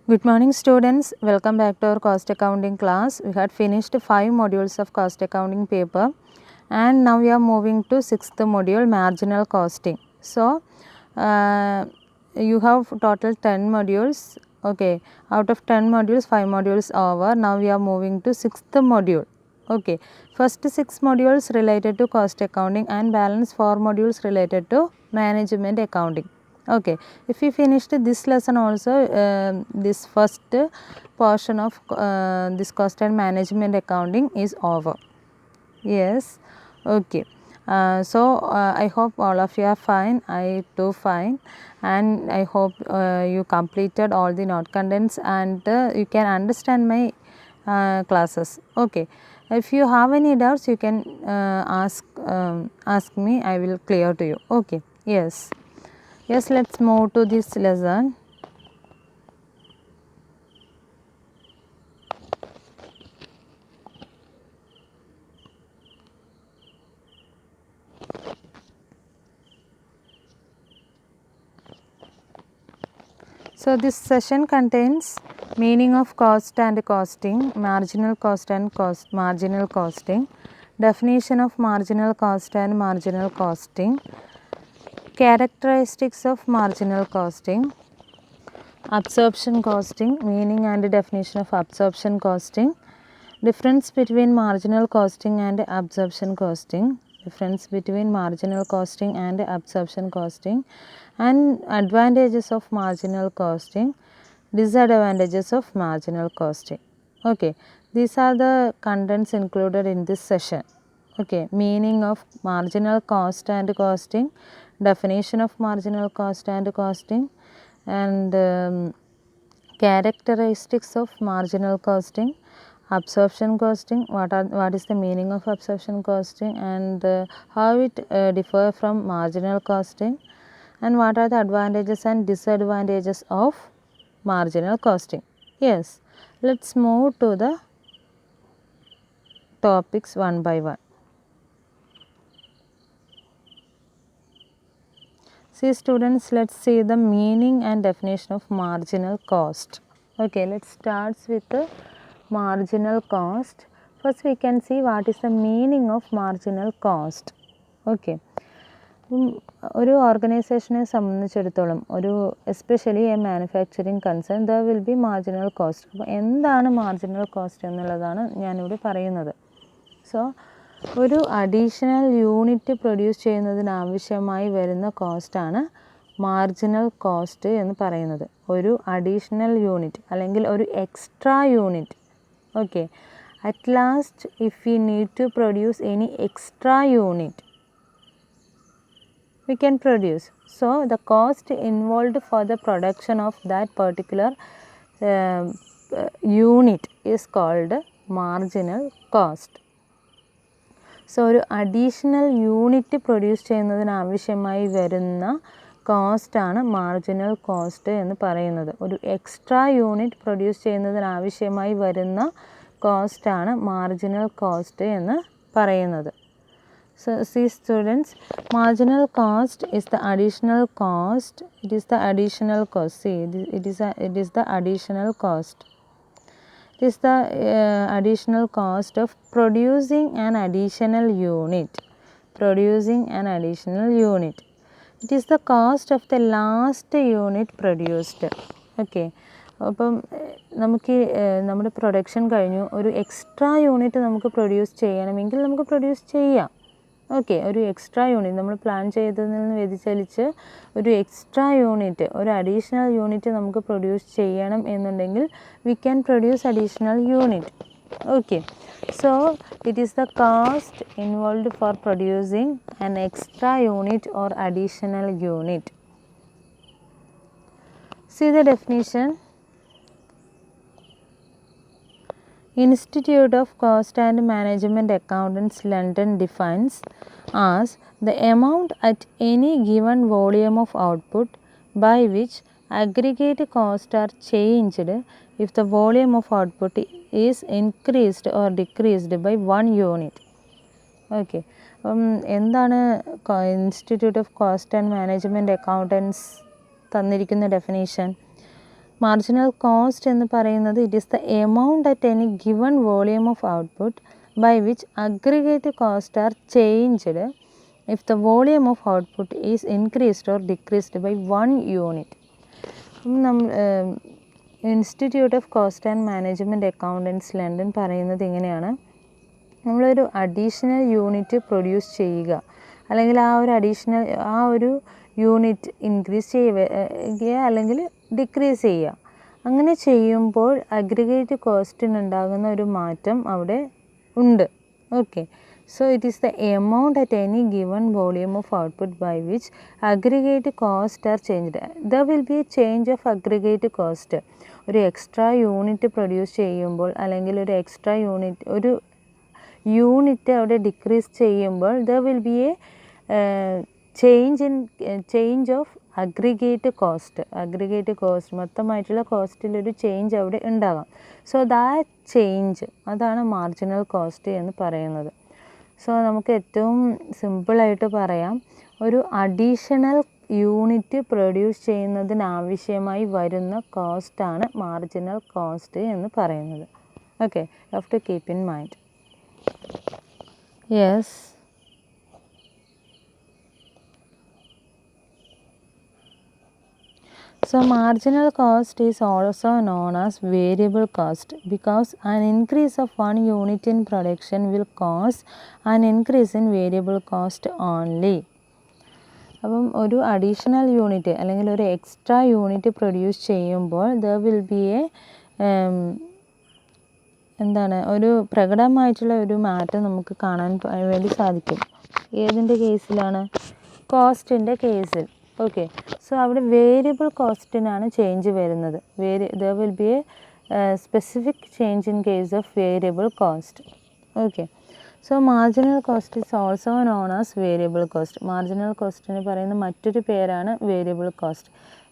Good morning students, welcome back to our cost accounting class. We had finished 5 modules of cost accounting paper and now we are moving to 6th module, marginal costing. So, you have total 10 modules, okay, out of 10 modules 5 modules over. Now we are moving to 6th module, okay. First 6 modules related to cost accounting and balance 4 modules related to management accounting. Okay, if we finished this lesson also, this first portion of this cost and management accounting is over. Yes, okay. I hope all of you are fine. I too fine, and I hope you completed all the note contents and you can understand my classes. Okay. If you have any doubts, you can ask me. I will clear to you. Okay. Yes. Yes, let's move to this lesson. So, this session contains meaning of cost and costing, marginal cost and marginal costing, definition of marginal cost and marginal costing, characteristics of marginal costing, absorption costing, meaning and definition of absorption costing, difference between marginal costing and absorption costing, difference between marginal costing and absorption costing, and advantages of marginal costing, disadvantages of marginal costing. Okay, these are the contents included in this session. Okay, meaning of marginal cost and costing, definition of marginal cost and costing, and characteristics of marginal costing, absorption costing, what is the meaning of absorption costing, and how it differ from marginal costing, and what are the advantages and disadvantages of marginal costing. Yes, let's move to the topics one by one. See students, let's see the meaning and definition of marginal cost. Okay, let's start with the marginal cost. First we can see what is the meaning of marginal cost. Okay. ഒരു ഓർഗനൈസേഷനെ സംബന്ധിച്ചിടത്തോളം especially A manufacturing concern there will B marginal cost. അപ്പോൾ എന്താണ് marginal cost എന്നുള്ളതാണ് ഞാനിവിടെ പറയുന്നത്. So ഒരു additional unit produce ചെയ്യുന്നതിനാവശ്യമായി വരുന്ന കോസ്റ്റാണ് മാർജിനൽ കോസ്റ്റ് എന്ന് പറയുന്നത്. ഒരു അഡീഷണൽ യൂണിറ്റ് അല്ലെങ്കിൽ ഒരു extra unit. Okay, at last if you need to produce any extra unit we can produce. So, the cost involved for the production of that particular unit is called marginal cost. So, ഒരു additional unit produce ചെയ്യുന്നതിനാവശ്യമായി വരുന്ന കോസ്റ്റാണ് marginal cost എന്ന് പറയുന്നത്. ഒരു extra unit produce ചെയ്യുന്നതിനാവശ്യമായി വരുന്ന കോസ്റ്റാണ് marginal cost എന്ന് പറയുന്നത്. So, see students, marginal cost is the additional cost. It is the additional cost. See, it is the additional cost. It is the additional cost of producing an additional unit. Producing an additional unit. It is the cost of the last unit produced. Okay. അപ്പം നമുക്ക് നമ്മുടെ production കഴിഞ്ഞു, ഒരു extra unit നമുക്ക് produce ചെയ്യണമെങ്കിൽ നമുക്ക് produce ചെയ്യാം. Okay, ഒരു എക്സ്ട്രാ യൂണിറ്റ് നമ്മൾ പ്ലാൻ ചെയ്തതിൽ നിന്ന് വ്യതിചലിച്ച് ഒരു എക്സ്ട്രാ യൂണിറ്റ്, ഒരു അഡീഷണൽ യൂണിറ്റ് നമുക്ക് പ്രൊഡ്യൂസ് ചെയ്യണം എന്നുണ്ടെങ്കിൽ we can produce additional unit. Okay, so it is the cost involved four producing an extra unit or additional unit. See the definition. Institute of Cost and Management Accountants London defines as the amount at any given volume of output by which aggregate costs are changed if the volume of output is increased or decreased by 1 unit. Okay. എന്താണ് Institute of Cost and Management Accountants തന്നിരിക്കുന്ന definition? Marginal cost എന്ന് പറയുന്നത് it is the amount at any given volume of output by which aggregate cost are changed if the volume of output is increased or decreased by 1 unit. നമ്മൾ Institute of Cost and Management Accountants London പറയുന്നത് ഇങ്ങനെയാണ്: നമ്മളൊരു additional unit produce ചെയ്യുക, അല്ലെങ്കിൽ ആ ഒരു unit increase ചെയ്യുക അല്ലെങ്കിൽ ഡിക്രീസ് ചെയ്യുക. അങ്ങനെ ചെയ്യുമ്പോൾ അഗ്രിഗേറ്റ് കോസ്റ്റിനുണ്ടാകുന്ന ഒരു മാറ്റം അവിടെ ഉണ്ട്. Okay, so it is the amount at any given volume of output by which aggregate cost are changed. There will be a change of aggregate cost. ഒരു എക്സ്ട്രാ യൂണിറ്റ് പ്രൊഡ്യൂസ് ചെയ്യുമ്പോൾ അല്ലെങ്കിൽ ഒരു എക്സ്ട്രാ യൂണിറ്റ് അവിടെ decrease ചെയ്യുമ്പോൾ there will be a change of aggregate cost മൊത്തമായിട്ടുള്ള കോസ്റ്റിലൊരു change അവിടെ ഉണ്ടാകാം. സോ ദാറ്റ് ചേഞ്ച്, അതാണ് മാർജിനൽ കോസ്റ്റ് എന്ന് പറയുന്നത്. സോ നമുക്ക് ഏറ്റവും സിമ്പിളായിട്ട് പറയാം, ഒരു അഡീഷണൽ യൂണിറ്റ് പ്രൊഡ്യൂസ് ചെയ്യുന്നതിനാവശ്യമായി വരുന്ന കോസ്റ്റാണ് മാർജിനൽ കോസ്റ്റ് എന്ന് പറയുന്നത്. Okay, you have to keep in mind. Yes, so marginal cost is also known as variable cost because an increase of 1 unit in production will cause an increase in variable cost only. അപ്പം ഒരു additional unit അല്ലെങ്കിൽ ഒരു extra unit produce ചെയ്യുമ്പോൾ there will B ഒരു പ്രകടമായിട്ടുള്ള ഒരു മാറ്റം നമുക്ക് കാണാൻ വേണ്ടി സാധിക്കും. ഏതിൻ്റെ കേസിലാണ്? കോസ്റ്റിൻ്റെ കേസിൽ. ഓക്കെ, സോ അവിടെ വേരിയബിൾ കോസ്റ്റിനാണ് ചേഞ്ച് വരുന്നത്. There will be a specific change in case of variable cost. Okay, so marginal cost is also known as variable cost. Marginal കോസ്റ്റിന് പറയുന്ന മറ്റൊരു പേരാണ് variable cost.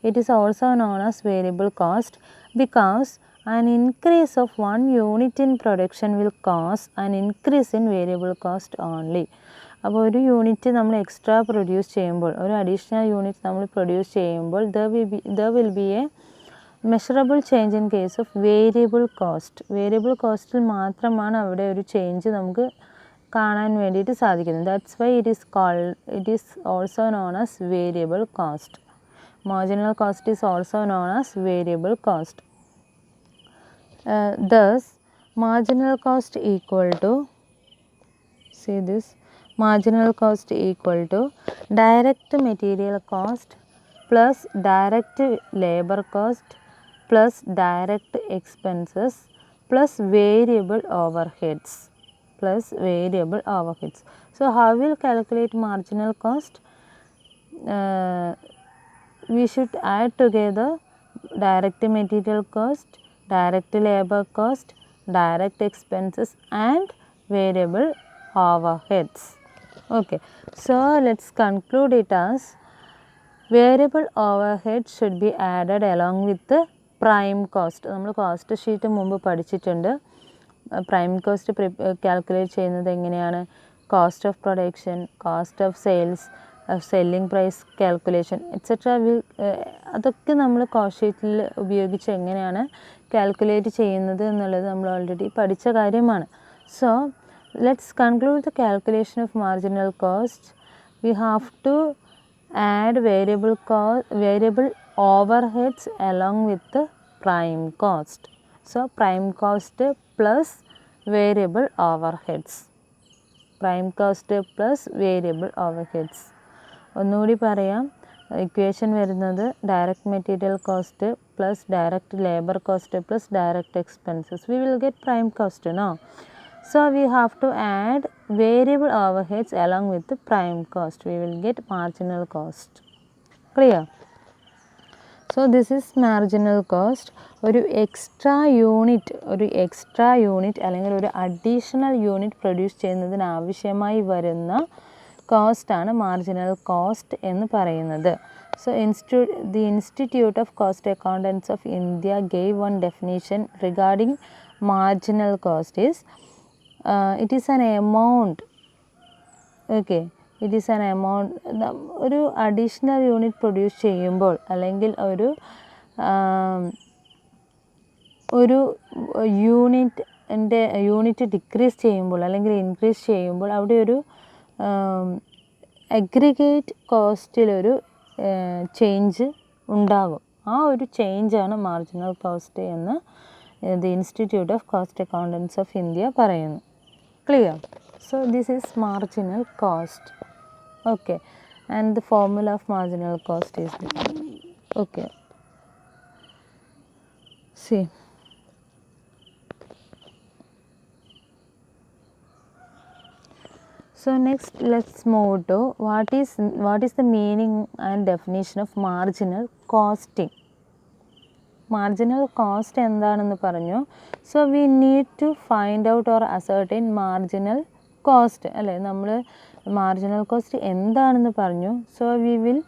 It is also known as variable cost because an increase of 1 unit in production will cause an increase in variable cost only. അപ്പോൾ ഒരു unit നമ്മൾ extra produce ചെയ്യുമ്പോൾ, ഒരു additional unit നമ്മൾ പ്രൊഡ്യൂസ് ചെയ്യുമ്പോൾ there will be a measurable change in case of variable cost. Variable കോസ്റ്റിൽ മാത്രമാണ് അവിടെ ഒരു ചേഞ്ച് നമുക്ക് കാണാൻ വേണ്ടിയിട്ട് സാധിക്കുന്നത്. That's why it is also known as variable cost. Marginal cost is also known as variable cost. Thus marginal cost equal to, see this, marginal cost equal to direct material cost plus direct labor cost plus direct expenses plus variable overheads. So how will calculate marginal cost? We should add together direct material cost, direct labor cost, direct expenses and variable overheads. Okay, so let's conclude it as variable overhead should be added along with the prime cost. നമ്മൾ cost sheet മുമ്പ് പഠിച്ചിട്ടുണ്ട്. Prime cost calculate ചെയ്യുന്നത് എങ്ങനെയാണ്? Cost of production, cost of sales, selling price calculation etcetera. അതൊക്കെ നമ്മൾ cost ഷീറ്റിൽ ഉപയോഗിച്ച് എങ്ങനെയാണ് കാൽക്കുലേറ്റ് ചെയ്യുന്നത് എന്നുള്ളത് നമ്മൾ ഓൾറെഡി പഠിച്ച കാര്യമാണ്. So let's conclude the calculation of marginal cost. We have to add variable overheads along with the prime cost. So prime cost plus variable overheads. ഒന്നുകൂടി പറയാം, ഇക്വേഷൻ വരുന്നത് direct material cost plus direct labour cost plus direct expenses. We will get prime cost, no? So we have to add variable overheads along with the prime cost. We will get marginal cost. Clear? So this is marginal cost. ഒരു extra unit അല്ലെങ്കിൽ ഒരു additional unit produce ചെയ്യുന്നതിന് ആവശ്യമായി വരുന്ന കോസ്റ്റാണ് marginal cost എന്ന് പറയുന്നത്. So the Institute of Cost Accountants of India gave one definition regarding marginal cost is it is an amount. Okay, it is an amount. ഒരു additional unit produce ചെയ്യുമ്പോൾ അല്ലെങ്കിൽ ഒരു ഒരു യൂണിറ്റ് ഡിക്രീസ് ചെയ്യുമ്പോൾ അല്ലെങ്കിൽ increase ചെയ്യുമ്പോൾ അവിടെ ഒരു അഗ്രിഗേറ്റ് കോസ്റ്റിലൊരു ചേഞ്ച് ഉണ്ടാകും. ആ ഒരു ചേഞ്ചാണ് മാർജിനൽ കോസ്റ്റ് എന്ന് the Institute of Cost Accountants of India പറയുന്നു. Clear? So this is marginal cost. Okay, and the formula of marginal cost is okay. See, so next let's move to what is the meaning and definition of marginal costing. Marginal cost എന്താണെന്ന് പറഞ്ഞു. So we need to find out or ascertain marginal cost അല്ലേ. നമ്മൾ marginal cost എന്താണെന്ന് പറഞ്ഞു. So we will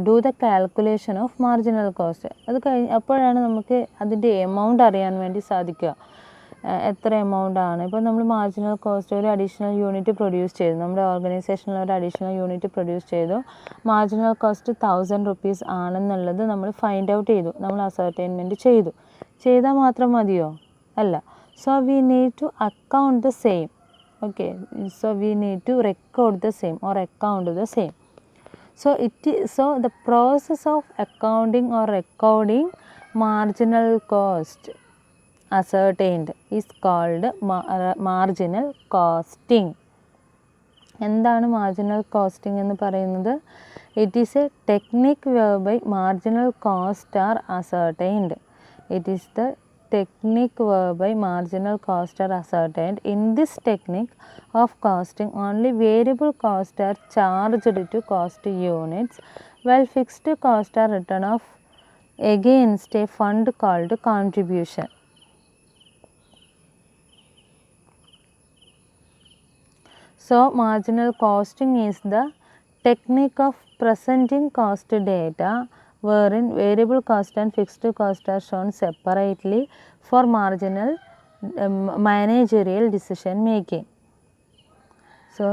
do the calculation of marginal cost. അത് അപ്പോഴാണ് നമുക്ക് അതിൻ്റെ എമൗണ്ട് അറിയാൻ വേണ്ടി സാധിക്കുക. എത്ര എമൗണ്ട് ആണ്. ഇപ്പോൾ നമ്മൾ മാർജിനൽ കോസ്റ്റ് ഒരു അഡീഷണൽ യൂണിറ്റ് പ്രൊഡ്യൂസ് ചെയ്തു, നമ്മുടെ ഓർഗനൈസേഷനിൽ ഒരു അഡീഷണൽ യൂണിറ്റ് പ്രൊഡ്യൂസ് ചെയ്തു, മാർജിനൽ കോസ്റ്റ് 1000 rupees ആണെന്നുള്ളത് നമ്മൾ ഫൈൻഡ് ഔട്ട് ചെയ്തു, നമ്മൾ അസർട്ടൈൻമെൻറ്റ് ചെയ്താൽ മാത്രം മതിയോ? അല്ല. So we need to account the same. Okay, so we need to record the same or account the same. So the process of accounting or recording marginal cost ascertained is called marginal costing. എന്താണ് marginal costing എന്ന് പറയുന്നത്? It is a technique whereby marginal cost are ascertained. It is the technique whereby marginal cost are ascertained. In this technique of costing, only variable costs are charged to cost units, while fixed costs are written off against a fund called contribution. So marginal costing is the technique of presenting cost data wherein variable cost and fixed cost are shown separately for marginal managerial decision making. So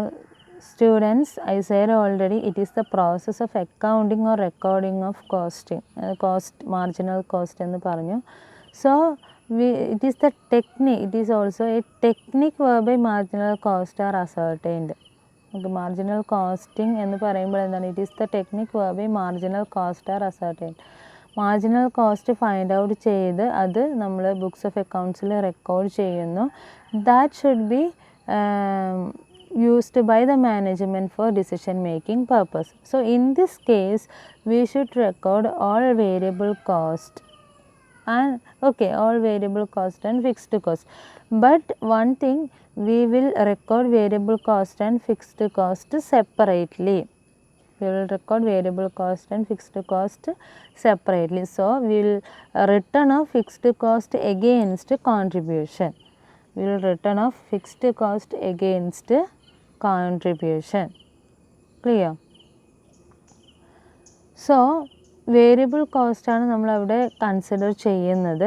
students, I said already, it is the process of accounting or recording of costing, marginal cost എന്ന് പറഞ്ഞു. So it is the technique, it is also a technique whereby marginal cost are ascertained. Okay, marginal costing എന്ന് പറയുമ്പോൾ എന്താണ്? It is the technique whereby marginal cost are ascertained. Marginal cost find out ചെയ്ത് അത് നമ്മൾ books of അക്കൗണ്ട്സിൽ record ചെയ്യുന്നു. That should be used by the management for decision making purpose. So in this case we should record all variable cost and all variable cost and fixed cost. But one thing, we will record variable cost and fixed cost separately. We will record variable cost and fixed cost separately. So we will return off fixed cost against contribution. We will return off fixed cost against contribution. Clear? So variable കോസ്റ്റാണ് നമ്മളവിടെ consider ചെയ്യുന്നത്.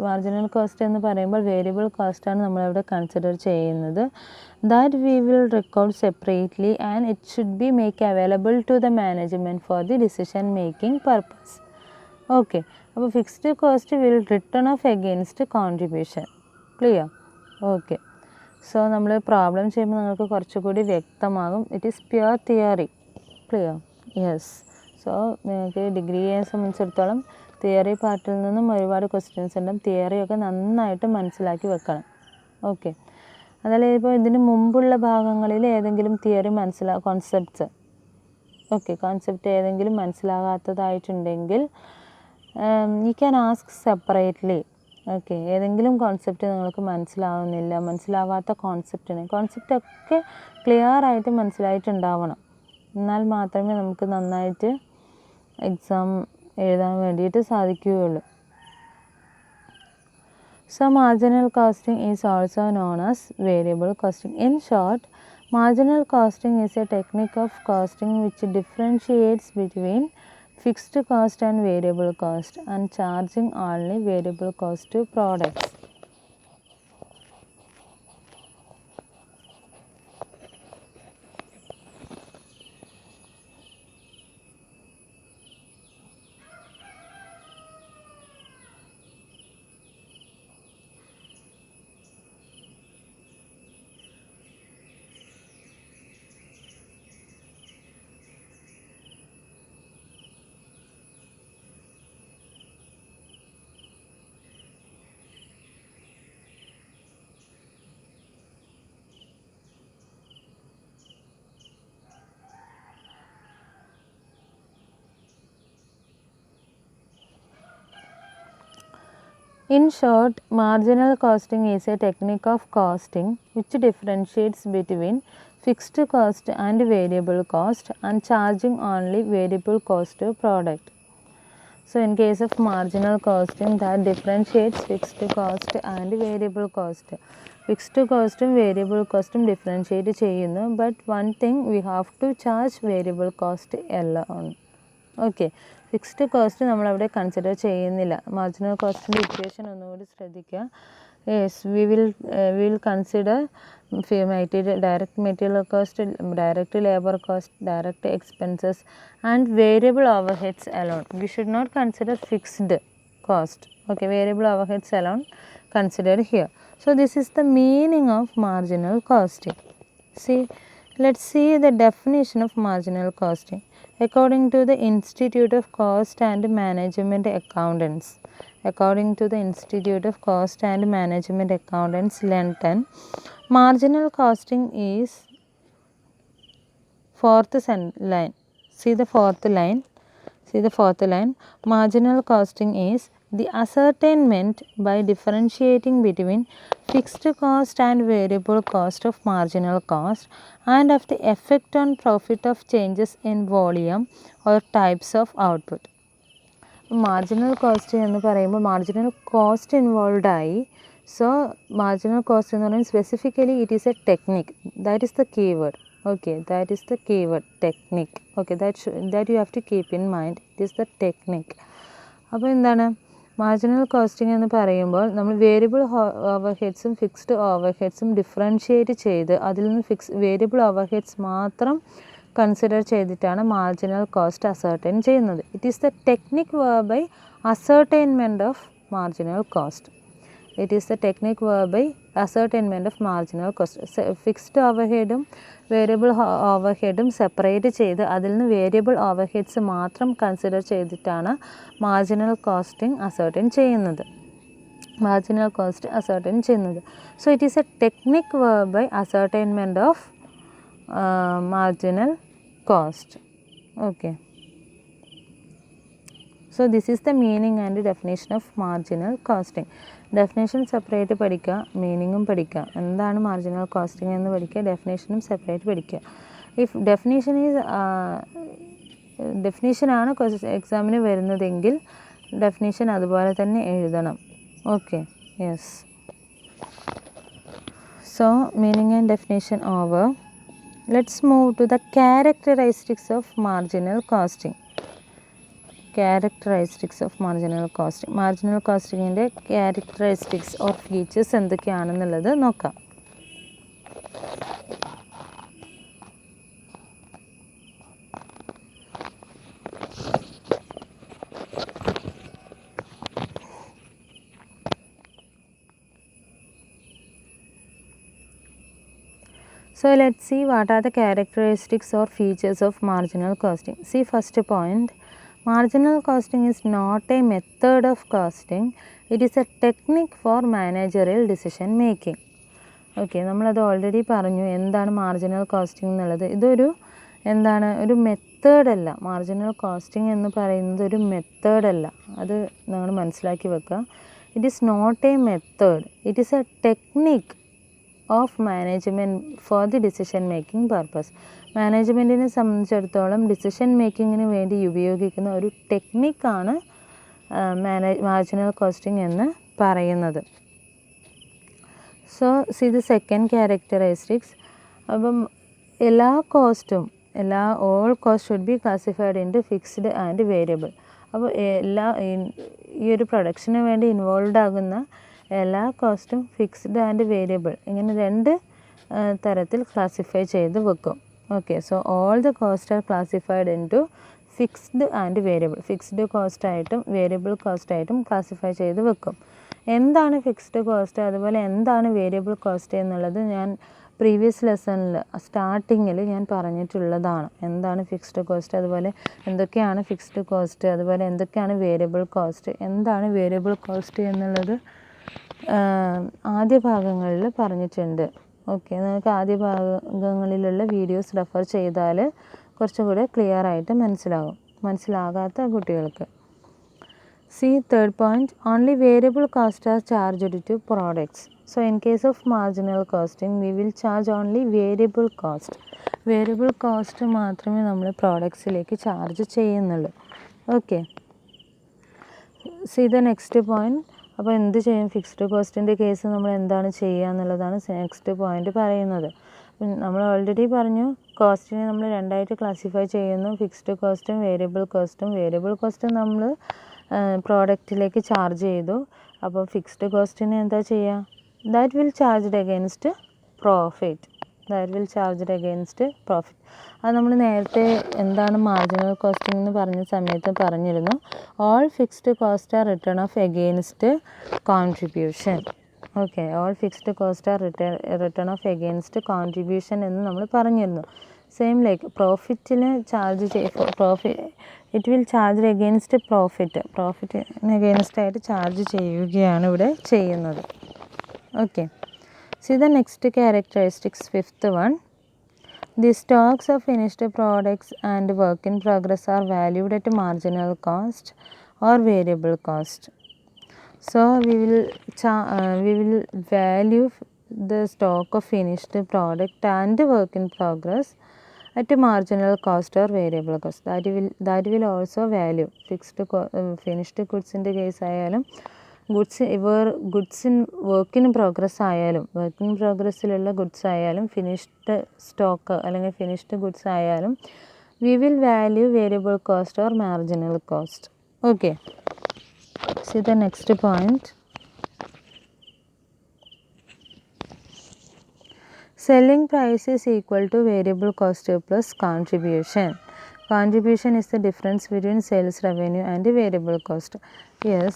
Marginal cost എന്ന് പറയുമ്പോൾ variable കോസ്റ്റാണ് നമ്മളവിടെ consider ചെയ്യുന്നത്. That we will record separately and it should be make available to the management for the decision making purpose. Okay, അപ്പോൾ fixed cost will written off against contribution. Clear? Okay, so നമ്മൾ problem ചെയ്യുമ്പോൾ നിങ്ങൾക്ക് കുറച്ചുകൂടി വ്യക്തമാകും. It is pure theory. Clear? Yes. So നിങ്ങൾക്ക് ഡിഗ്രിയെ സംബന്ധിച്ചിടത്തോളം theory പാർട്ടിൽ നിന്നും ഒരുപാട് ക്വസ്റ്റ്യൻസ് ഉണ്ടാകും. തിയറിയൊക്കെ നന്നായിട്ട് മനസ്സിലാക്കി വെക്കണം. ഓക്കെ, അതല്ല ഇപ്പോൾ ഇതിന് മുമ്പുള്ള ഭാഗങ്ങളിൽ ഏതെങ്കിലും തിയറി കോൺസെപ്റ്റ്സ് കോൺസെപ്റ്റ് ഏതെങ്കിലും മനസ്സിലാകാത്തതായിട്ടുണ്ടെങ്കിൽ you can ask separately. Okay, ഏതെങ്കിലും കോൺസെപ്റ്റ് നിങ്ങൾക്ക് മനസ്സിലാവാത്ത കോൺസെപ്റ്റൊക്കെ ക്ലിയറായിട്ട് മനസ്സിലായിട്ടുണ്ടാവണം. എന്നാൽ മാത്രമേ നമുക്ക് നന്നായിട്ട് എക്സാം എഴുതാൻ വേണ്ടിയിട്ട് സാധിക്കുകയുള്ളൂ. So marginal costing is also known as variable costing. In short, marginal costing is a technique of costing which differentiates between fixed cost and variable cost and charging only variable cost to products. In short, marginal costing is a technique of costing which differentiates between fixed cost and variable cost and charging only variable cost to product. So in case of marginal costing, that differentiates fixed cost and variable cost. Fixed cost and variable cost differentiate ചെയ്യുന്നു, but one thing we have to charge variable cost alone. Okay, fixed cost നമ്മളവിടെ consider ചെയ്യുന്നില്ല. മാർജിനൽ കോസ്റ്റിൻ്റെ equation ഒന്നുകൂടി ശ്രദ്ധിക്കുക. Yes, we will consider direct material cost, direct labour cost, direct expenses and variable overheads alone. We should not consider fixed cost. Okay, variable overheads alone considered here. So this is the meaning of marginal costing. See, let's see the definition of marginal costing. According to the Institute of Cost and Management Accountants, London, marginal costing is fourth line. See the fourth line. Marginal costing is the ascertainment by differentiating between fixed cost and variable cost of marginal cost and of the effect on profit of changes in volume or types of output. Marginal cost എന്ന് പറയുമ്പോൾ marginal cost involved ആയി. So marginal cost എന്ന് പറയുന്നത് specifically it is a technique. That is the keyword. Okay, that is the keyword, technique. Okay, that you have to keep in mind. It is the technique. അപ്പോൾ എന്താണ് marginal costing എന്ന് പറയുമ്പോൾ നമ്മൾ variable ഓവർഹെഡ്സും ഫിക്സ്ഡ് ഓവർഹെഡ്സും ഡിഫറൻഷിയേറ്റ് ചെയ്ത് അതിൽ നിന്ന് വേരിയബിൾ ഓവർഹെഡ്സ് മാത്രം കൺസിഡർ ചെയ്തിട്ടാണ് മാർജിനൽ കോസ്റ്റ് അസർട്ടൈൻ ചെയ്യുന്നത്. It is the technique by ascertainment of marginal cost. It is the technique whereby ascertainment of marginal cost. Fixed overheadും വേരിയബിൾ ഓവർഹെഡും സെപ്പറേറ്റ് ചെയ്ത് അതിൽ നിന്ന് വേരിയബിൾ ഓവർഹെഡ്സ് മാത്രം കൺസിഡർ ചെയ്തിട്ടാണ് മാർജിനൽ കോസ്റ്റിംഗ് അസർട്ടൈൻ ചെയ്യുന്നത്. So it is a technique whereby ascertainment of marginal cost. Okay. So this is the meaning and definition of marginal costing. Definition separate പഠിക്കുക, മീനിങ്ങും പഠിക്കുക. എന്താണ് മാർജിനൽ കോസ്റ്റിംഗ് എന്ന് പഠിക്കുക, ഡെഫിനേഷനും separate പഠിക്കുക. If ഡെഫിനേഷനാണ് എക്സാമിന് വരുന്നതെങ്കിൽ ഡെഫിനേഷൻ അതുപോലെ തന്നെ എഴുതണം. Okay, yes. So meaning and definition over. Let's move to the characteristics of marginal costing. Marginal കോസ്റ്റിങ്ങിൻ്റെ ക്യാരക്ടറിസ്റ്റിക്സ് ഓർ ഫീച്ചേഴ്സ് എന്തൊക്കെയാണെന്നുള്ളത് നോക്കാം. So let's see what are the characteristics or features of marginal costing. See, first point, marginal costing is not a method of costing, it is a technique for managerial decision making. Okay, നമ്മളത് already പറഞ്ഞു എന്താണ് marginal costing എന്നുള്ളത്. ഇതൊരു ഒരു മെത്തേഡല്ല. Marginal costing എന്ന് പറയുന്നത് ഒരു മെത്തേഡല്ല, അത് നിങ്ങൾ മനസ്സിലാക്കി വെക്കുക. It is not a method, it is a technique of management for the decision making purpose. മാനേജ്മെൻറ്റിനെ സംബന്ധിച്ചിടത്തോളം ഡിസിഷൻ മേക്കിങ്ങിന് വേണ്ടി ഉപയോഗിക്കുന്ന ഒരു ടെക്നിക്കാണ് മാർജിനൽ കോസ്റ്റിംഗ് എന്ന് പറയുന്നത്. So see the second characteristics. അപ്പം all cost should be classified into fixed and variable. അപ്പോൾ ഈ ഒരു പ്രൊഡക്ഷന് വേണ്ടി ഇൻവോൾവ് ആകുന്ന എല്ലാ കോസ്റ്റും ഫിക്സ്ഡ് ആൻഡ് വേരിയബിൾ ഇങ്ങനെ രണ്ട് തരത്തിൽ ക്ലാസിഫൈ ചെയ്ത് വെക്കും. Okay, so all the cost are classified into fixed and variable. Fixed കോസ്റ്റായിട്ടും വേരിയബിൾ കോസ്റ്റായിട്ടും ക്ലാസിഫൈ ചെയ്ത് വെക്കും. എന്താണ് ഫിക്സ്ഡ് കോസ്റ്റ്, അതുപോലെ എന്താണ് വേരിയബിൾ കോസ്റ്റ് എന്നുള്ളത് ഞാൻ പ്രീവിയസ് ലെസണിൽ സ്റ്റാർട്ടിങ്ങിൽ ഞാൻ പറഞ്ഞിട്ടുള്ളതാണ്. എന്താണ് ഫിക്സ്ഡ് കോസ്റ്റ്, അതുപോലെ എന്തൊക്കെയാണ് ഫിക്സ്ഡ് കോസ്റ്റ്, അതുപോലെ എന്തൊക്കെയാണ് വേരിയബിൾ കോസ്റ്റ്, എന്താണ് വേരിയബിൾ കോസ്റ്റ് എന്നുള്ളത് ആദ്യ ഭാഗങ്ങളിൽ പറഞ്ഞിട്ടുണ്ട്. ഓക്കെ, നിങ്ങൾക്ക് ആദ്യ ഭാഗങ്ങളിലുള്ള വീഡിയോസ് റെഫർ ചെയ്താൽ കുറച്ചും കൂടെ ക്ലിയർ ആയിട്ട് മനസ്സിലാകാത്ത കുട്ടികൾക്ക്. See third point, only variable costs are charged to products. So in case of marginal costing, we will charge only variable cost. Variable cost മാത്രമേ നമ്മൾ പ്രോഡക്ട്സിലേക്ക് ചാർജ് ചെയ്യുന്നുള്ളൂ. Okay, C the next point. അപ്പോൾ എന്ത് ചെയ്യും? Fixed കോസ്റ്റിൻ്റെ case നമ്മൾ എന്താണ് ചെയ്യുക എന്നുള്ളതാണ് നെക്സ്റ്റ് പോയിൻറ്റ് പറയുന്നത്. നമ്മൾ ഓൾറെഡി പറഞ്ഞു, കോസ്റ്റിനെ നമ്മൾ രണ്ടായിട്ട് ക്ലാസിഫൈ ചെയ്യുന്നു, ഫിക്സ്ഡ് കോസ്റ്റും വേരിയബിൾ കോസ്റ്റും. വേരിയബിൾ കോസ്റ്റ് നമ്മൾ പ്രോഡക്റ്റിലേക്ക് ചാർജ് ചെയ്തു. അപ്പോൾ ഫിക്സ്ഡ് കോസ്റ്റിനെ എന്താ ചെയ്യുക? That will charged against profit. അത് നമ്മൾ നേരത്തെ എന്താണ് മാർജിനൽ കോസ്റ്റിംഗ് എന്ന് പറഞ്ഞ സമയത്ത് പറഞ്ഞിരുന്നു. All fixed cost are written off against contribution. Okay, all fixed cost are written off against contribution എന്ന് നമ്മൾ പറഞ്ഞിരുന്നു. സെയിം ലൈക്ക് പ്രോഫിറ്റിന് charge it will charge against പ്രോഫിറ്റിന് അഗെയിൻസ്റ്റ് ആയിട്ട് ചാർജ് ചെയ്യുകയാണ് ഇവിടെ ചെയ്യുന്നത്. ഓക്കെ, see the next characteristics, fifth one. The stocks of finished products and work in progress are valued at marginal cost or variable cost. So we will value the stock of finished product and work in progress at a marginal cost or variable cost. That will also value finished goods in the case ആയാലും goods in work in progress ആയാലും, work in പ്രോഗ്രസ്സിലുള്ള goods ആയാലും, finished stock അല്ലെങ്കിൽ finished goods ആയാലും, we will value variable cost or marginal cost. Okay, C the next point. Selling price is equal to variable cost plus contribution. Contribution is the difference between sales revenue and variable cost. Yes,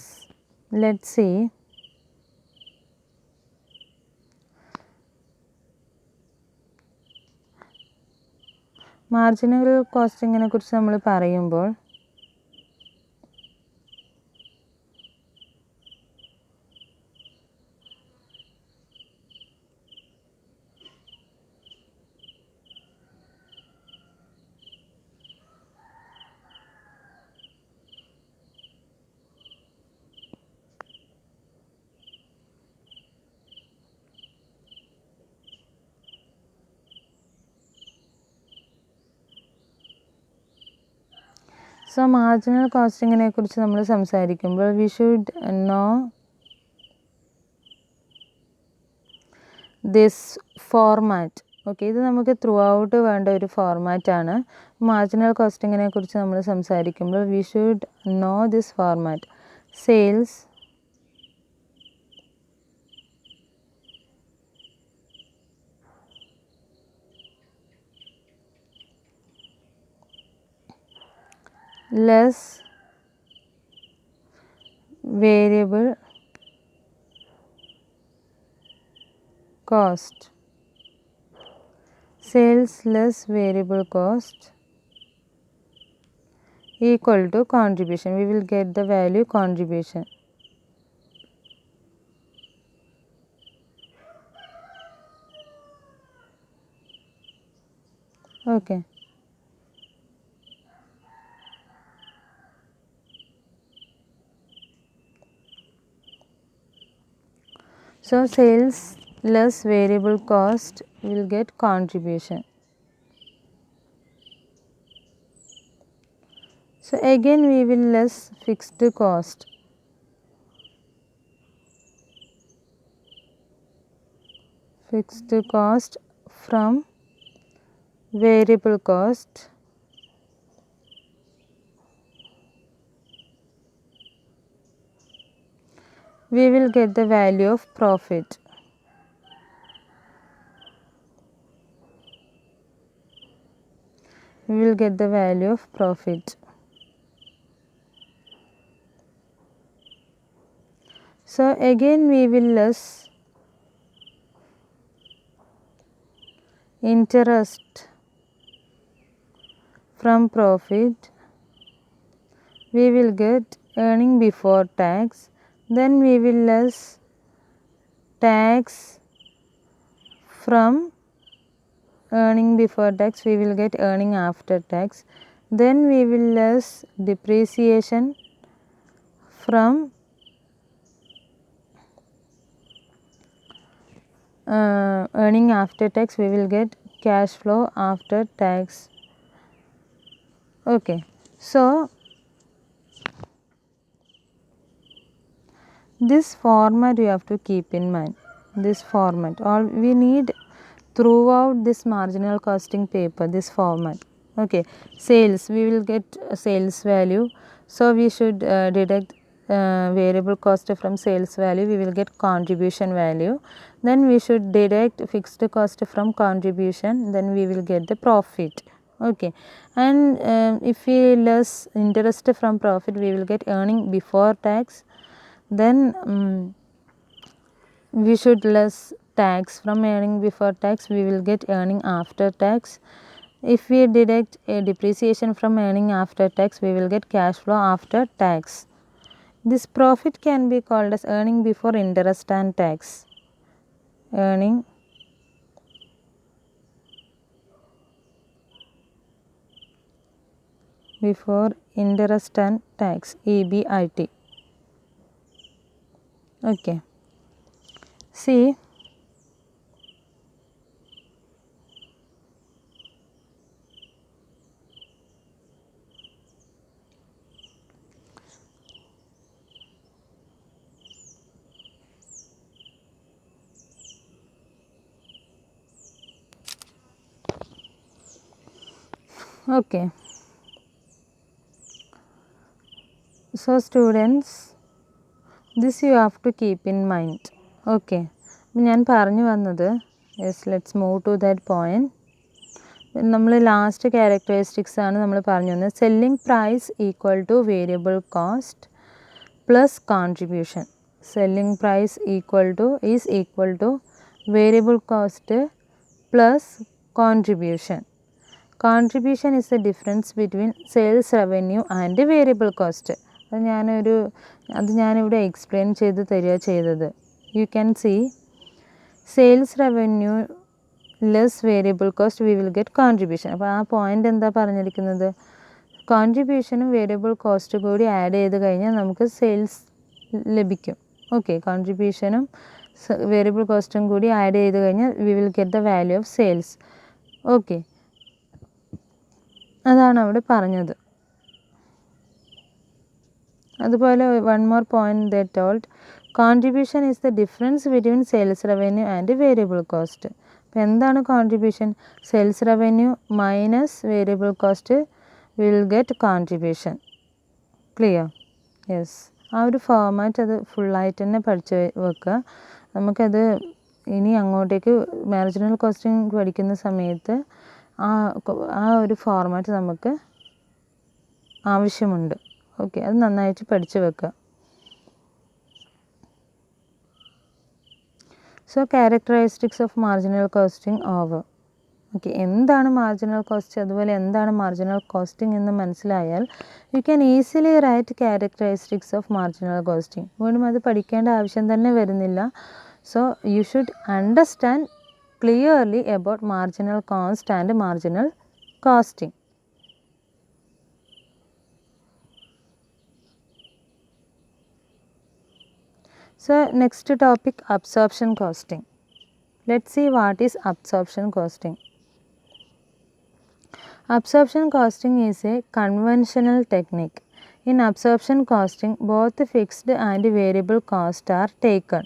let's see. Marginal കോസ്റ്റിങ്ങിനെ കുറിച്ച് നമ്മൾ പറയുമ്പോൾ marginal കോസ്റ്റിങ്ങിനെ കുറിച്ച് നമ്മൾ സംസാരിക്കുമ്പോൾ we should know this format. Okay, ഇത് നമുക്ക് ത്രൂ ഔട്ട് വേണ്ട ഒരു ഫോർമാറ്റാണ്. മാർജിനൽ കോസ്റ്റിങ്ങിനെ കുറിച്ച് നമ്മൾ സംസാരിക്കുമ്പോൾ we should know this format. Sales less variable cost. Sales less variable cost equal to contribution. We will get the value contribution. Okay. So sales less variable cost will get contribution. So again we will less fixed cost. Fixed cost from variable cost. We will get the value of profit. We will get the value of profit. So again we will less interest from profit. We will get earning before tax. Then we will less tax from earning before tax. We will get earning after tax. Then we will less depreciation from earning after tax, we will get cash flow after tax. Okay, so this format you have to keep in mind. This format, all we need throughout this marginal costing paper, this format. Okay, sales, we will get sales value, so we should deduct variable cost from sales value, we will get contribution value. Then we should deduct fixed cost from contribution, then we will get the profit. Okay, and if we less interest from profit, we will get earning before tax. Then we should less tax from earning before tax, we will get earning after tax. If we deduct a depreciation from earning after tax, we will get cash flow after tax. This profit can be called as earning before interest and tax. Earning before interest and tax, EBIT. Okay, see, okay. So students, this you have to keep in mind. Okay, ഞാൻ പറഞ്ഞു വന്നത്, yes, let's move to that point. നമ്മൾ last characteristics ആണ് നമ്മൾ പറഞ്ഞു വന്നത്. Selling price equal to variable cost plus contribution. Selling price is equal to variable cost plus contribution. Contribution is the difference between sales revenue and variable cost. അത് ഞാനിവിടെ explain ചെയ്ത് തരിക ചെയ്തത്. You can see sales revenue less variable cost, we will get contribution. അപ്പോൾ ആ point എന്താ പറഞ്ഞിരിക്കുന്നത്? കോൺട്രിബ്യൂഷനും വേരിയബിൾ കോസ്റ്റ് കൂടി ആഡ് ചെയ്ത് കഴിഞ്ഞാൽ നമുക്ക് സെയിൽസ് ലഭിക്കും. ഓക്കെ, കോൺട്രിബ്യൂഷനും വേരിയബിൾ കോസ്റ്റും കൂടി ആഡ് ചെയ്ത് കഴിഞ്ഞാൽ V will get the value of sales. Okay, അതാണ് അവിടെ പറഞ്ഞത്. അതുപോലെ one more point they told, contribution is the difference between sales revenue and variable cost. അപ്പോൾ എന്താണ് contribution? Sales revenue minus variable cost will get contribution. Clear? Yes, ആ ഒരു format അത് ഫുള്ളായിട്ട് തന്നെ പഠിച്ച് വെക്കുക. നമുക്കത് ഇനി അങ്ങോട്ടേക്ക് മാർജിനൽ കോസ്റ്റിംഗ് പഠിക്കുന്ന സമയത്ത് ആ ഒരു ഫോർമാറ്റ് നമുക്ക് ആവശ്യമുണ്ട്. ഓക്കെ, അത് നന്നായിട്ട് പഠിച്ചു വെക്കുക. So characteristics of marginal costing over. Okay, എന്താണ് മാർജിനൽ കോസ്റ്റ്, അതുപോലെ എന്താണ് മാർജിനൽ കോസ്റ്റിംഗ് എന്ന് മനസ്സിലായാൽ you can easily write characteristics of marginal costing. വീണ്ടും അത് പഠിക്കേണ്ട ആവശ്യം തന്നെ വരുന്നില്ല. So you should understand clearly about marginal cost and marginal costing. So next topic, absorption costing. Let's see what is absorption costing. Absorption costing is a conventional technique. In absorption costing, both fixed and variable costs are taken.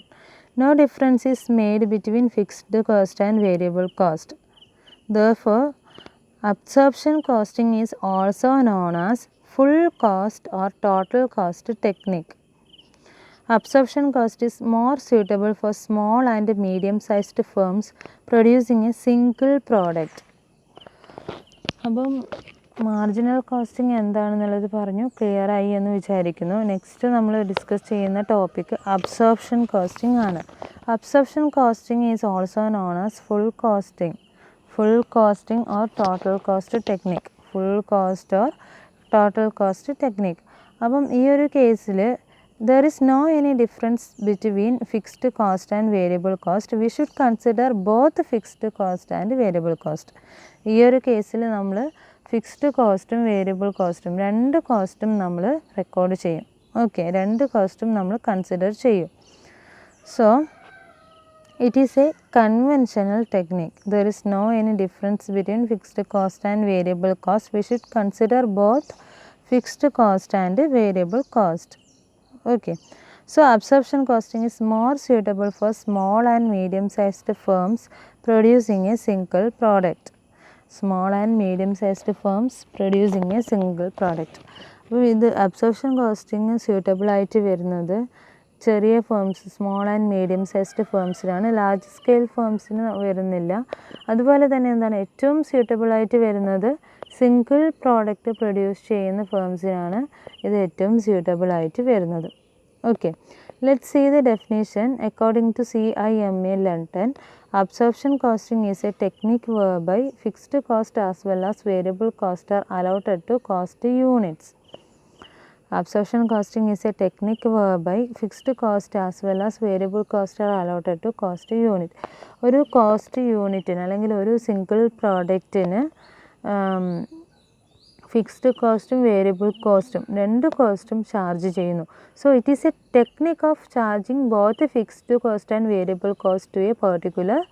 No difference is made between fixed cost and variable cost. Therefore, absorption costing is also known as full cost or total cost technique. Absorption cost is more suitable for small and medium-sized firms producing a single product. അപ്പം marginal costing എന്താണെന്നുള്ളത് പറഞ്ഞു, clear ആയി എന്ന് വിചാരിക്കുന്നു. Next നമ്മൾ discuss ചെയ്യുന്ന topic absorption costing ആണ്. Absorption costing is also known as full costing or total cost technique. Full cost or total cost technique. അപ്പം ഈ ഒരു കേസിൽ there is no any difference between fixed cost and variable cost. We should consider both fixed cost and variable cost. ഈ ഒരു കേസിൽ നമ്മൾ fixed കോസ്റ്റും variable കോസ്റ്റും രണ്ട് കോസ്റ്റും നമ്മൾ റെക്കോർഡ് ചെയ്യും. ഓക്കെ, രണ്ട് കോസ്റ്റും നമ്മൾ കൺസിഡർ ചെയ്യും. So it is a conventional technique. There is no any difference between fixed cost and variable cost. We should consider both fixed cost and variable cost. Okay. So absorption costing is more suitable for small and medium sized firms producing a single product. Small and medium sized firms producing a single product. അപ്പോൾ ഇത് absorption costing suitable ആയിട്ട് വരുന്നത് ചെറിയ firms, small and medium sized ഫേംസിലാണ്. Large scale ഫേംസിന് വരുന്നില്ല. അതുപോലെ തന്നെ എന്താണ് ഏറ്റവും സ്യൂട്ടബിളായിട്ട് വരുന്നത് സിംഗിൾ പ്രോഡക്റ്റ് പ്രൊഡ്യൂസ് ചെയ്യുന്ന ഫേംസിനാണ് ഇത് ഏറ്റവും സ്യൂട്ടബിളായിട്ട് വരുന്നത്. Okay, let's see the definition. According to CIMA London, absorption costing is a technique whereby fixed cost as well as variable cost are allotted to cost units. Absorption costing is a technique whereby fixed cost as well as variable cost are allotted to cost unit. ഒരു cost യൂണിറ്റിന് അല്ലെങ്കിൽ ഒരു single പ്രോഡക്റ്റിന് fixed കോസ്റ്റും variable കോസ്റ്റും രണ്ട് കോസ്റ്റും charge ചെയ്യുന്നു. So it is a technique of charging both fixed cost and variable cost to a particular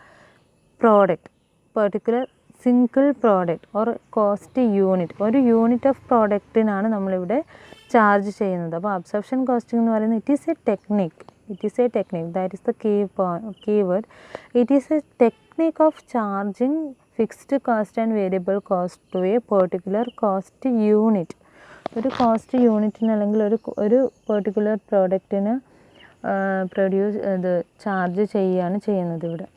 product, particular single product or cost unit. ഒരു യൂണിറ്റ് ഓഫ് പ്രോഡക്റ്റിനാണ് നമ്മളിവിടെ ചാർജ് ചെയ്യുന്നത്. അപ്പോൾ അബ്സോർപ്ഷൻ കോസ്റ്റിംഗ് എന്ന് പറയുന്നത് it is a technique, that is the key word. It is a technique of charging fixed cost and variable cost to a particular cost unit. ഒരു cost യൂണിറ്റിന് അല്ലെങ്കിൽ ഒരു പെർട്ടിക്കുലർ പ്രോഡക്റ്റിന് ചാർജ് ചെയ്യുകയാണ് ചെയ്യുന്നത് ഇവിടെ.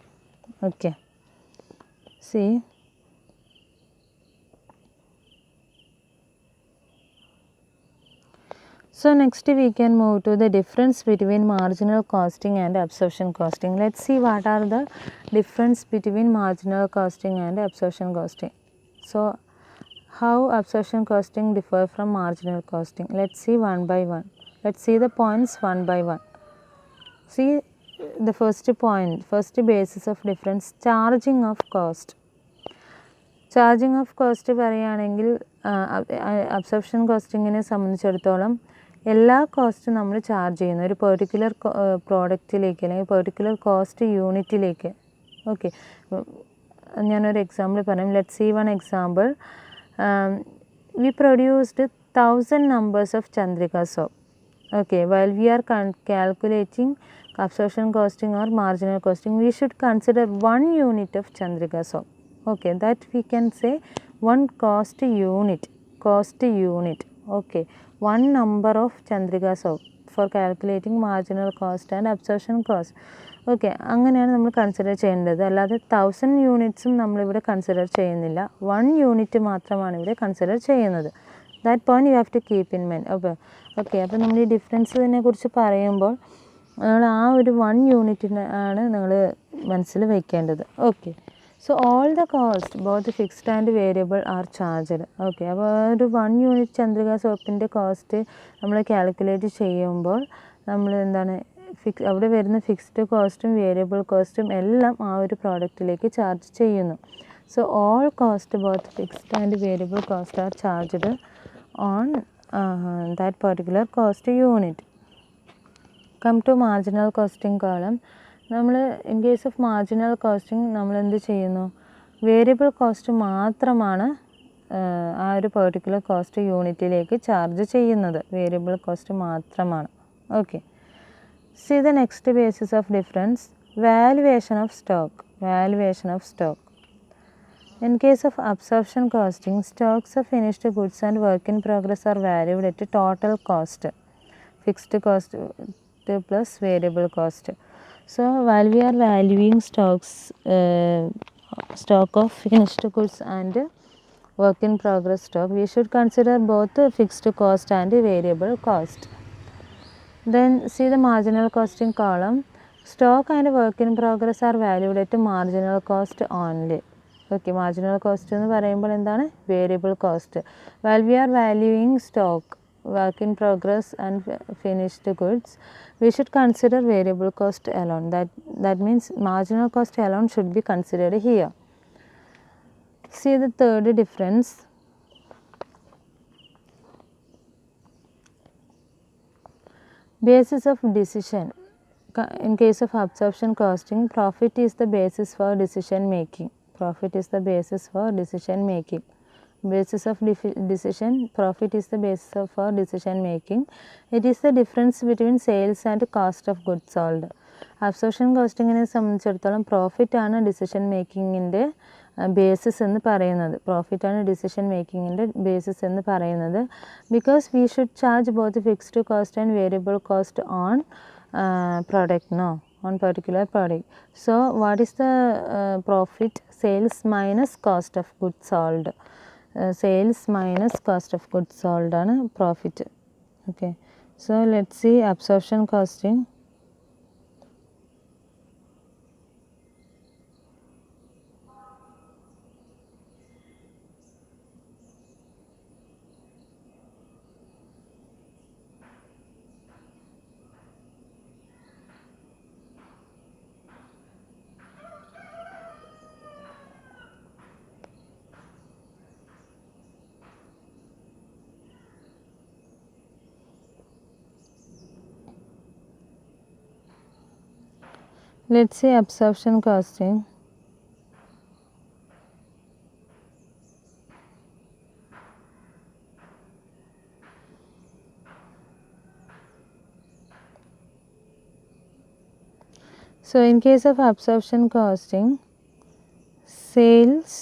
Okay, see so next we can move to the difference between marginal costing and absorption costing. Let's see what are the difference between marginal costing and absorption costing. So how absorption costing differ from marginal costing? Let's see one by one. Let's see the points one by one. See the first point, first basis of difference, charging of cost. Charging of cost പറയുകയാണെങ്കിൽ absorption കോസ്റ്റിങ്ങിനെ സംബന്ധിച്ചിടത്തോളം എല്ലാ കോസ്റ്റും നമ്മൾ charge ചെയ്യുന്നു ഒരു particular പ്രോഡക്റ്റിലേക്ക് അല്ലെങ്കിൽ particular cost യൂണിറ്റിലേക്ക്. ഓക്കെ, ഞാനൊരു എക്സാമ്പിൾ പറയാം. Let see one example. We produced 1000 numbers of Chandrika soap. Okay, while we are calculating absorption costing or marginal costing, we should consider 1 unit of Chandrika soap. Okay, that we can say one cost unit. Okay, one number of Chandrika soap for calculating marginal cost and absorption cost. Okay, അങ്ങനെയാണ് നമ്മൾ consider ചെയ്യേണ്ടത്. അല്ലാതെ 1000 യൂണിറ്റ്സും നമ്മളിവിടെ consider ചെയ്യുന്നില്ല. 1 unit മാത്രമാണ് ഇവിടെ consider ചെയ്യുന്നത്. That point you have to keep in mind. Okay, അപ്പോൾ നമ്മൾ ഈ ഡിഫറൻസിനെ കുറിച്ച് പറയുമ്പോൾ നമ്മൾ ആ ഒരു 1 യൂണിറ്റിനാണ് നിങ്ങൾ മനസ്സിൽ വയ്ക്കേണ്ടത്. Okay, so all the cost both fixed and variable are charged. Okay, അപ്പോൾ ഒരു 1 യൂണിറ്റ് ചന്ദ്രിക സോപ്പിൻ്റെ കോസ്റ്റ് നമ്മൾ കാൽക്കുലേറ്റ് ചെയ്യുമ്പോൾ നമ്മൾ എന്താണ് അവിടെ വരുന്ന ഫിക്സ്ഡ് കോസ്റ്റും വേരിയബിൾ കോസ്റ്റും എല്ലാം ആ ഒരു പ്രോഡക്റ്റിലേക്ക് ചാർജ് ചെയ്യുന്നു. So all cost both fixed and variable cost are charged on that particular cost unit. Come to marginal costing column. നമ്മൾ in case of marginal costing നമ്മൾ എന്ത് ചെയ്യുന്നു, വേരിയബിൾ കോസ്റ്റ് മാത്രമാണ് ആ ഒരു പെർട്ടിക്കുലർ കോസ്റ്റ് യൂണിറ്റിലേക്ക് ചാർജ് ചെയ്യുന്നത്. വേരിയബിൾ കോസ്റ്റ് മാത്രമാണ്. Okay, see the next basis of difference, valuation of stock. In case of absorption costing, stocks of finished goods and work in progress are valued at total cost, fixed cost plus variable cost. So while we are valuing stock of finished goods and work in progress stock, we should consider both fixed cost and variable cost. Then see the marginal costing column. Stock and work in progress are valued at marginal cost only. Okay, marginal cost എന്ന് പറയുമ്പോൾ എന്താണ്, variable cost. While we are valuing stock, work in progress and finished goods, we should consider variable cost alone. That means marginal cost alone should be considered here. See the third difference. Basis of decision. In case of absorption costing, profit is the basis for decision making. Profit is the basis for decision making. Basis of decision, profit is the basis for decision making. It is the difference between sales and cost of goods sold. Absorption costing സംബന്ധിച്ചിടത്തോളം profit ആണ് decision മേക്കിങ്ങിൻ്റെ basis എന്ന് പറയുന്നത്. പ്രോഫിറ്റാണ് decision മേക്കിങ്ങിൻ്റെ basis എന്ന് പറയുന്നത്. Because we should charge both fixed cost and variable cost on product, no, on particular product. So what is the profit? Sales minus cost of goods sold. Sales minus cost of goods sold ആണ് profit. Okay, so let's see absorption costing. Let's see absorption costing. So in case of absorption costing, sales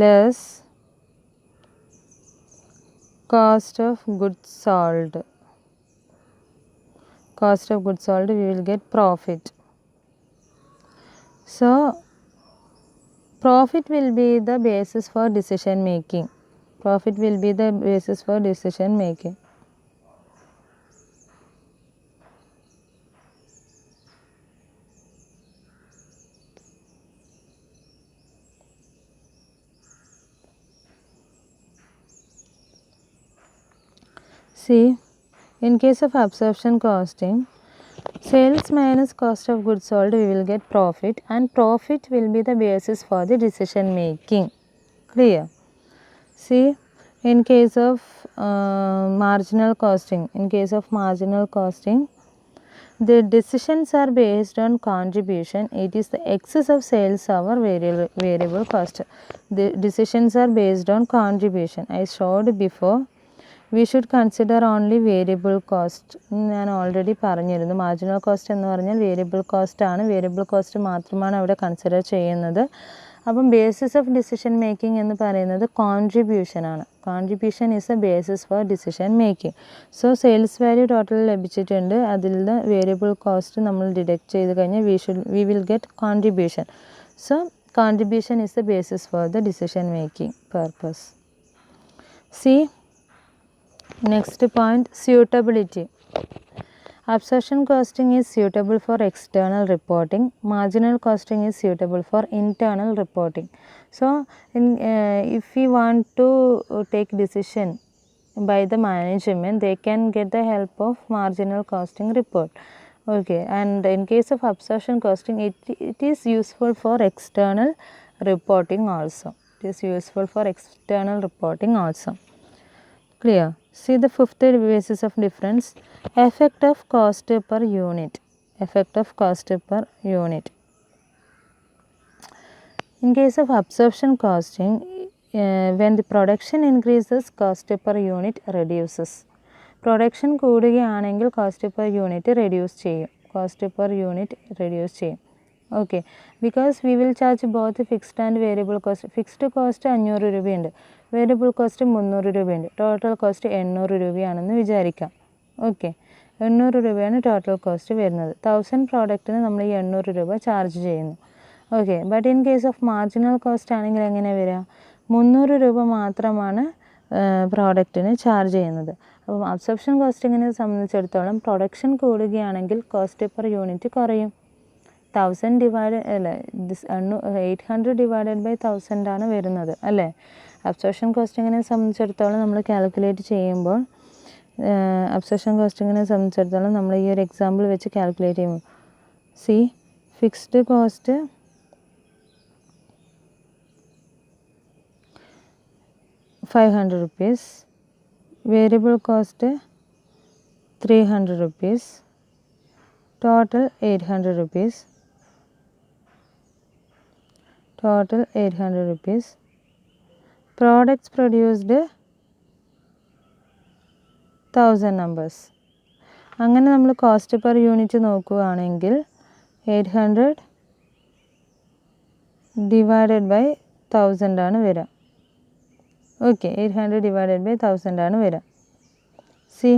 less cost of goods sold. Cost of goods sold, we will get profit. So profit will be the basis for decision making. Profit will be the basis for decision making. See, in case of absorption costing, sales minus cost of goods sold, we will get profit, and profit will be the basis for the decision making. Clear? See, in case of marginal costing, the decisions are based on contribution. It is the excess of sales over variable cost. The decisions are based on contribution. I showed before. We should consider only variable cost. ഞാൻ already പറഞ്ഞിരുന്നു. Marginal cost എന്ന് പറഞ്ഞാൽ variable cost ആണ്. Variable cost മാത്രമാണ് അവിടെ consider ചെയ്യുന്നത്. അപ്പം basis of decision making എന്ന് പറയുന്നത് കോൺട്രിബ്യൂഷൻ ആണ്. Contribution is A basis for decision making. So sales value total ലഭിച്ചിട്ടുണ്ട്. അതിൽ നിന്ന് വേരിയബിൾ കോസ്റ്റ് നമ്മൾ ഡിഡക്റ്റ് ചെയ്ത് കഴിഞ്ഞാൽ V will get contribution. So contribution is the basis for the decision making purpose. C next point, suitability. Absorption costing is suitable for external reporting. Marginal costing is suitable for internal reporting. So if we want to take decision by the management, they can get the help of marginal costing report. Okay, and in case of absorption costing, it is useful for external reporting also. It is useful for external reporting also. Clear? See the fifth basis of difference, effect of cost per unit. Effect of cost per unit. In case of absorption costing, when the production increases, cost per unit reduces. Production കൂടുകയാണെങ്കിൽ cost per unit reduce ചെയ്യും. Cost per unit reduce ചെയ്യും. Okay, because we will charge both fixed and variable cost. Fixed cost 500 രൂപയുണ്ട്, variable cost 300 രൂപയുണ്ട്, total cost 800 രൂപയാണെന്ന് വിചാരിക്കാം. Okay, 800 രൂപയാണ് total cost വരുന്നത്. 1000 പ്രോഡക്റ്റിന് നമ്മൾ ഈ 800 രൂപ ചാർജ് ചെയ്യുന്നു. Okay, but in case of marginal cost ആണെങ്കിൽ എങ്ങനെ വരിക? 300 രൂപ മാത്രമാണ് പ്രോഡക്റ്റിന് ചാർജ് ചെയ്യുന്നത്. അപ്പം അബ്സോർപ്ഷൻ കോസ്റ്റിങ്ങിനെ സംബന്ധിച്ചിടത്തോളം പ്രൊഡക്ഷൻ കൂടുകയാണെങ്കിൽ കോസ്റ്റ് പെർ യൂണിറ്റ് കുറയും. 1000 ഡിവൈഡ് അല്ല, 800 ഡിവൈഡഡ് ബൈ 1000 ആണ് വരുന്നത് അല്ലേ. അബ്സോർപ്ഷൻ കോസ്റ്റിങ്ങിനെ സംബന്ധിച്ചിടത്തോളം നമ്മൾ കാൽക്കുലേറ്റ് ചെയ്യുമ്പോൾ നമ്മൾ ഈ ഒരു എക്സാമ്പിൾ വെച്ച് കാൽക്കുലേറ്റ് ചെയ്യുമ്പോൾ C fixed cost 500 rupees, variable cost 300 rupees, total 800 rupees, total 800 rupees. Products produced 1000 numbers. അങ്ങനെ നമ്മൾ കോസ്റ്റ് പെർ യൂണിറ്റ് നോക്കുകയാണെങ്കിൽ 800 ഡിവൈഡഡ് ബൈ 1000 ആണ് വരിക. ഓക്കെ, 800 ഡിവൈഡഡ് ബൈ 1000 ആണ് വരിക. C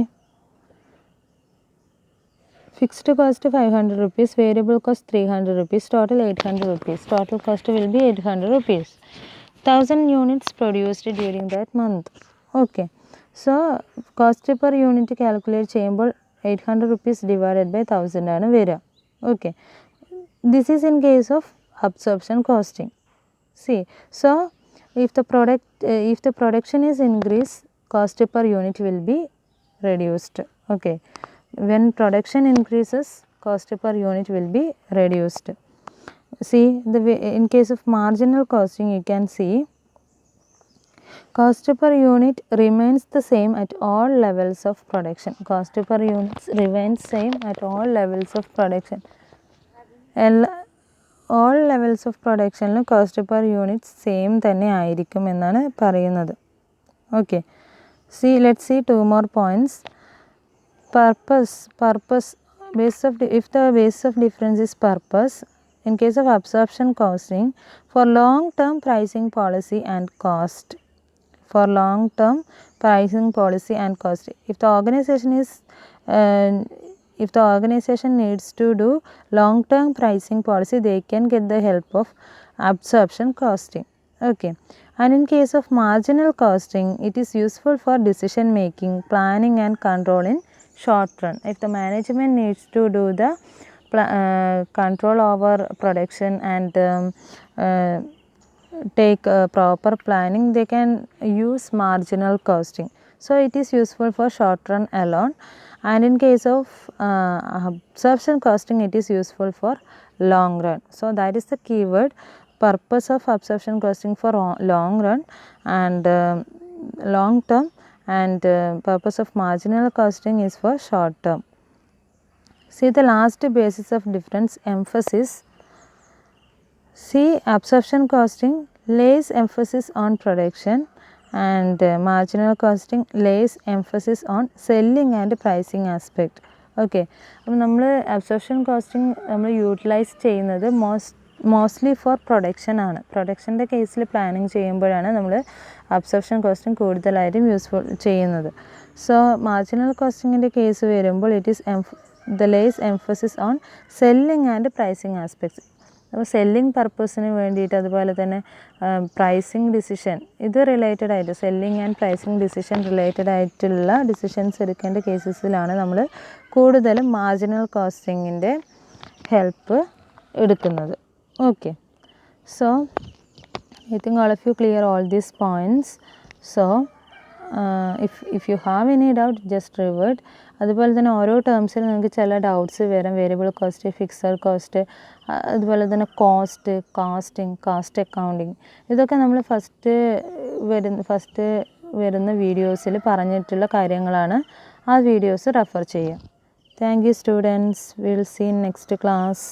fixed cost 500 rupees, variable cost 300 rupees, total 800 rupees. Total cost will be 800 rupees. 1000 units produced during that month. Okay, so cost per unit calculate ചെയ്യുമ്പോൾ 800 rupees divided by 1000 ആണ് വരിക. Okay, this is in case of absorption costing. See, so if the production is increased, cost per unit will be reduced. Okay, when production increases, cost per unit will be reduced. See, in case of marginal costing, you can see cost per unit remains the same at all levels of production. Cost per unit remains same at all levels of production. All levels of production cost per unit same തന്നെ ആയിരിക്കും എന്നാണ് പറയുന്നത്. Okay, see, let's see two more points. Purpose if the base of difference is purpose, in case of absorption costing, for long term pricing policy and cost. For long term pricing policy and cost, if the organization needs to do long term pricing policy, they can get the help of absorption costing. Okay, and in case of marginal costing, it is useful for decision making, planning and control in short run. If the management needs to do the control over production and take proper planning, they can use marginal costing. So it is useful for short run alone, and in case of absorption costing, it is useful for long run. So that is the keyword, purpose of absorption costing for long run and long term, and purpose of marginal costing is for short term. See the last basis of difference, emphasis. See, absorption costing lays emphasis on production and marginal costing lays emphasis on selling and pricing aspect. Okay, അപ്പോൾ നമ്മൾ absorption costing നമ്മൾ utilise ചെയ്യുന്നത് mostly for production ആണ്. പ്രൊഡക്ഷൻ്റെ കേസിൽ planning ചെയ്യുമ്പോഴാണ് നമ്മൾ absorption costing കൂടുതലായിട്ടും യൂസ്ഫുൾ ചെയ്യുന്നത്. സോ മാർജിനൽ കോസ്റ്റിങ്ങിൻ്റെ കേസ് വരുമ്പോൾ it is the lays emphasis on selling and pricing aspects. അപ്പോൾ സെല്ലിംഗ് പർപ്പസിന് വേണ്ടിയിട്ട്, അതുപോലെ തന്നെ പ്രൈസിങ് ഡിസിഷൻ, ഇത് റിലേറ്റഡ് ആയിട്ട് selling and pricing decision related ആയിട്ടുള്ള ഡിസിഷൻസ് എടുക്കേണ്ട കേസസിലാണ് നമ്മൾ കൂടുതലും മാർജിനൽ കോസ്റ്റിങ്ങിൻ്റെ ഹെൽപ്പ് എടുക്കുന്നത്. Okay, so I think all of you clear all these points. So if you have any doubt, just revert. അതുപോലെ തന്നെ ഓരോ ടേംസിൽ നിങ്ങൾക്ക് ചില ഡൗട്ട്സ് വരാം. വേരിയബിൾ കോസ്റ്റ്, ഫിക്സഡ് കോസ്റ്റ്, അതുപോലെ തന്നെ കോസ്റ്റ്, കാസ്റ്റിംഗ്, കാസ്റ്റ് അക്കൗണ്ടിങ്, ഇതൊക്കെ നമ്മൾ ഫസ്റ്റ് വരുന്ന വീഡിയോസിൽ പറഞ്ഞിട്ടുള്ള കാര്യങ്ങളാണ്. ആ വീഡിയോസ് റെഫർ ചെയ്യുക. Thank you students. Will see in next class.